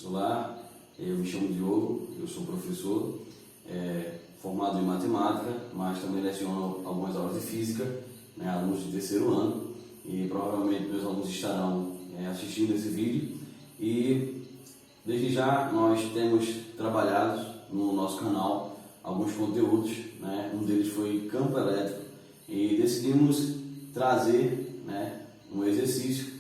Olá, eu me chamo Diogo, eu sou professor formado em matemática, mas também leciono algumas aulas de física, alunos de terceiro ano, e provavelmente meus alunos estarão assistindo esse vídeo. E desde já nós temos trabalhado no nosso canal alguns conteúdos, um deles foi campo elétrico, e decidimos trazer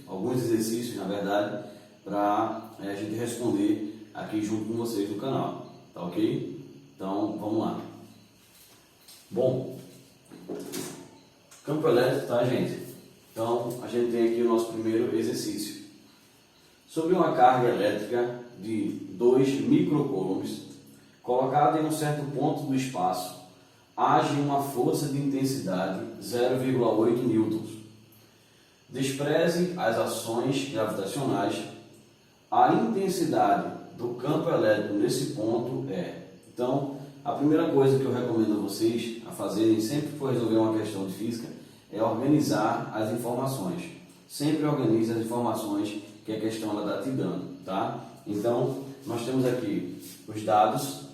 alguns exercícios na verdade, para a gente responder aqui junto com vocês no canal, tá ok? Então vamos lá. Bom, campo elétrico, tá, gente? Então a gente tem aqui o nosso primeiro exercício. Sobre uma carga elétrica de 2 microcoulombs colocada em um certo ponto do espaço, age uma força de intensidade 0,8 newtons. Despreze as ações gravitacionais. A intensidade do campo elétrico nesse ponto é... Então, a primeira coisa que eu recomendo a vocês a fazerem sempre que for resolver uma questão de física é organizar as informações. Sempre organize as informações que a questão está te dando, tá? Então, nós temos aqui os dados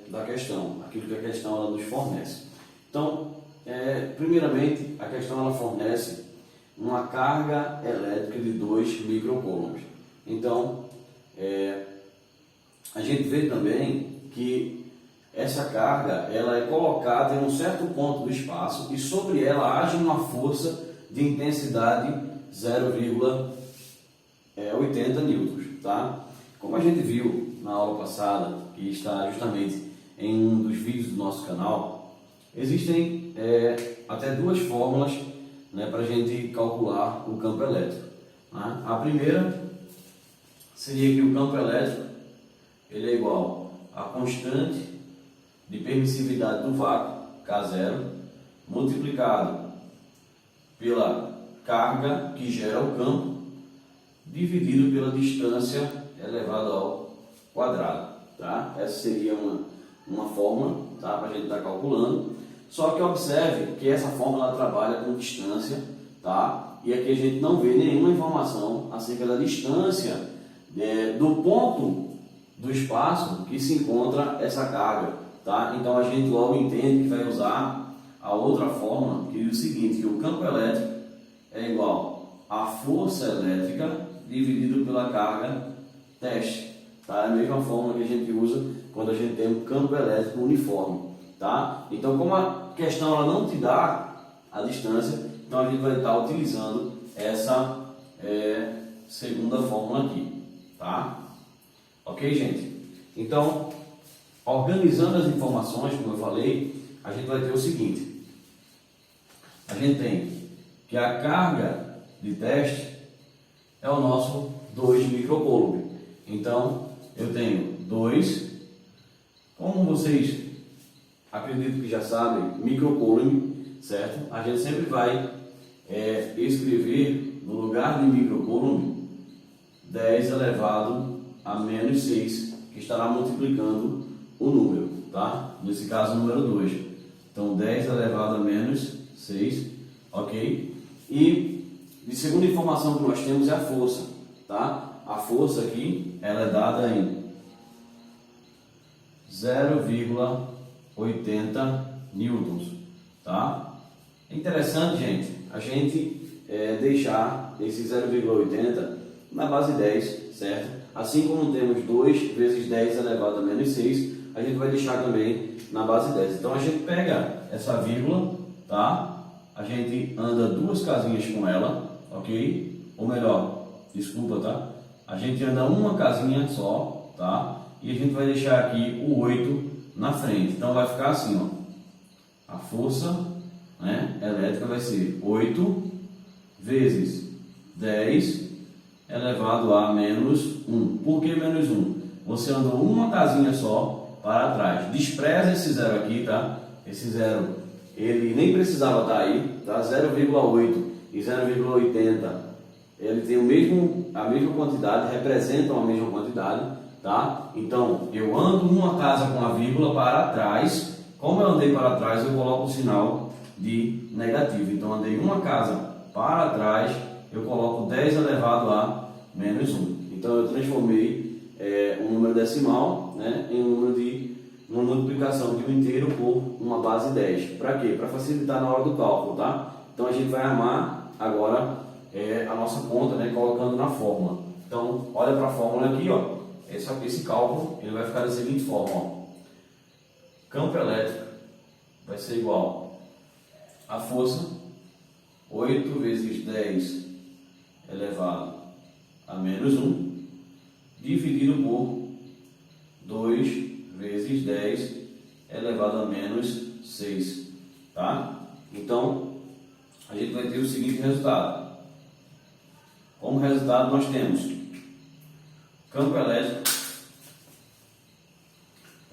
da questão, aquilo que a questão ela nos fornece. Então, primeiramente, a questão ela fornece uma carga elétrica de 2 microcoulombs. Então, a gente vê também que essa carga ela é colocada em um certo ponto do espaço e sobre ela age uma força de intensidade 0,80 newtons, tá? Como a gente viu na aula passada, que está justamente em um dos vídeos do nosso canal, existem até duas fórmulas para a gente calcular o campo elétrico. A primeira seria que o campo elétrico ele é igual à constante de permissividade do vácuo, K0, multiplicado pela carga que gera o campo, dividido pela distância elevado ao quadrado. Tá? Essa seria uma fórmula, tá? Para a gente estar calculando. Só que observe que essa fórmula trabalha com distância, tá? E aqui a gente não vê nenhuma informação acerca da distância do ponto do espaço que se encontra essa carga, tá? Então a gente logo entende que vai usar a outra fórmula, que diz o seguinte, que o campo elétrico é igual à força elétrica dividido pela carga teste. Tá? É a mesma fórmula que a gente usa quando a gente tem um campo elétrico uniforme. Tá? Então, como a questão ela não te dá a distância, então a gente vai estar utilizando essa segunda fórmula aqui. Tá? Ok, gente? Então, organizando as informações, como eu falei, a gente vai ter o seguinte. A gente tem que a carga de teste é o nosso 2 microcoulomb. Então, eu tenho 2, como vocês acredito que já sabem, microcoulomb, certo? A gente sempre vai escrever no lugar de microcoulomb 10 elevado a menos 6, que estará multiplicando o número, tá? Nesse caso, o número 2. Então, 10 elevado a menos 6, ok? E de segunda informação que nós temos é a força, tá? A força aqui, ela é dada em 0,80 newtons, tá? É interessante, gente, a gente deixar esse 0,80 na base 10, certo? Assim como temos 2 vezes 10 elevado a menos 6, a gente vai deixar também na base 10. Então a gente pega essa vírgula, tá? A gente anda 2 casinhas com ela, ok? Ou melhor, desculpa, tá? A gente anda uma casinha só, tá? E a gente vai deixar aqui o 8 na frente. Então vai ficar assim, ó. A força elétrica vai ser 8 vezes 10 elevado a menos 1. Por que menos 1? Você andou uma casinha só para trás. Despreza esse zero aqui, tá? Esse zero, ele nem precisava estar aí, tá? 0,8 e 0,80, ele tem a mesma quantidade, representam a mesma quantidade, tá? Então, eu ando uma casa com a vírgula para trás. Como eu andei para trás, eu coloco o sinal de negativo. Então, andei uma casa para trás, eu coloco 10 elevado a menos 1. Então eu transformei um número decimal, né, em uma multiplicação de um inteiro por uma base 10. Para quê? Para facilitar na hora do cálculo, tá? Então a gente vai armar agora a nossa conta, né, colocando na fórmula. Então olha para a fórmula aqui, ó. Esse cálculo ele vai ficar da seguinte forma, ó. Campo elétrico vai ser igual a força 8 vezes 10 elevado a menos 1 dividido por 2 vezes 10 elevado a menos 6, tá? Então a gente vai ter o seguinte resultado. Como resultado nós temos campo elétrico,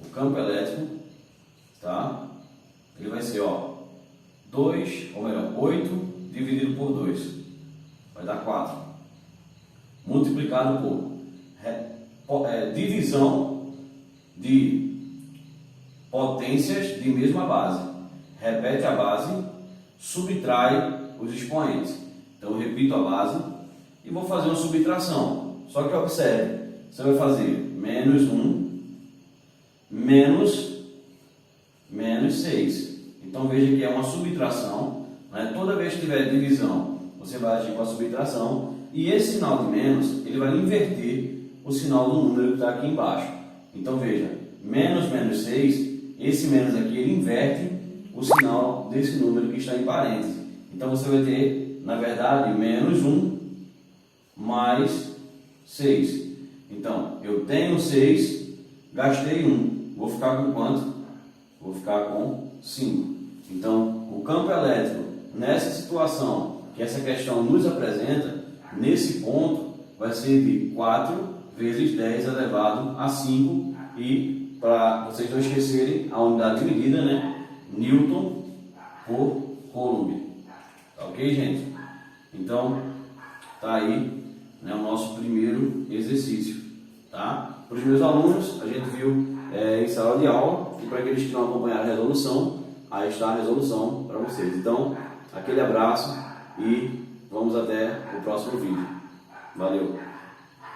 o campo elétrico, tá? Ele vai ser, ó, 8 dividido por 2, vai dar 4, multiplicado por divisão de potências de mesma base. Repete a base, subtrai os expoentes. Então eu repito a base e vou fazer uma subtração. Só que observe, você vai fazer menos 1 menos 6. Então veja que é uma subtração, né? Toda vez que tiver divisão, você vai agir com a subtração, e esse sinal de menos, ele vai inverter o sinal do número que está aqui embaixo. Então veja, menos 6, esse menos aqui, ele inverte o sinal desse número que está em parênteses. Então você vai ter, na verdade, menos 1 mais 6. Então, eu tenho 6, gastei 1. Vou ficar com quanto? Vou ficar com 5. Então, o campo elétrico, nessa situação que essa questão nos apresenta, nesse ponto, vai ser de 4 vezes 10 elevado a 5. E, para vocês não esquecerem, a unidade de medida, né? Newton por Coulomb. Tá ok, gente? Então, tá aí, né, o nosso primeiro exercício, tá? Para os meus alunos, a gente viu em sala de aula, e para aqueles que não acompanharam a resolução, aí está a resolução para vocês. Então, aquele abraço e vamos até o próximo vídeo. Valeu!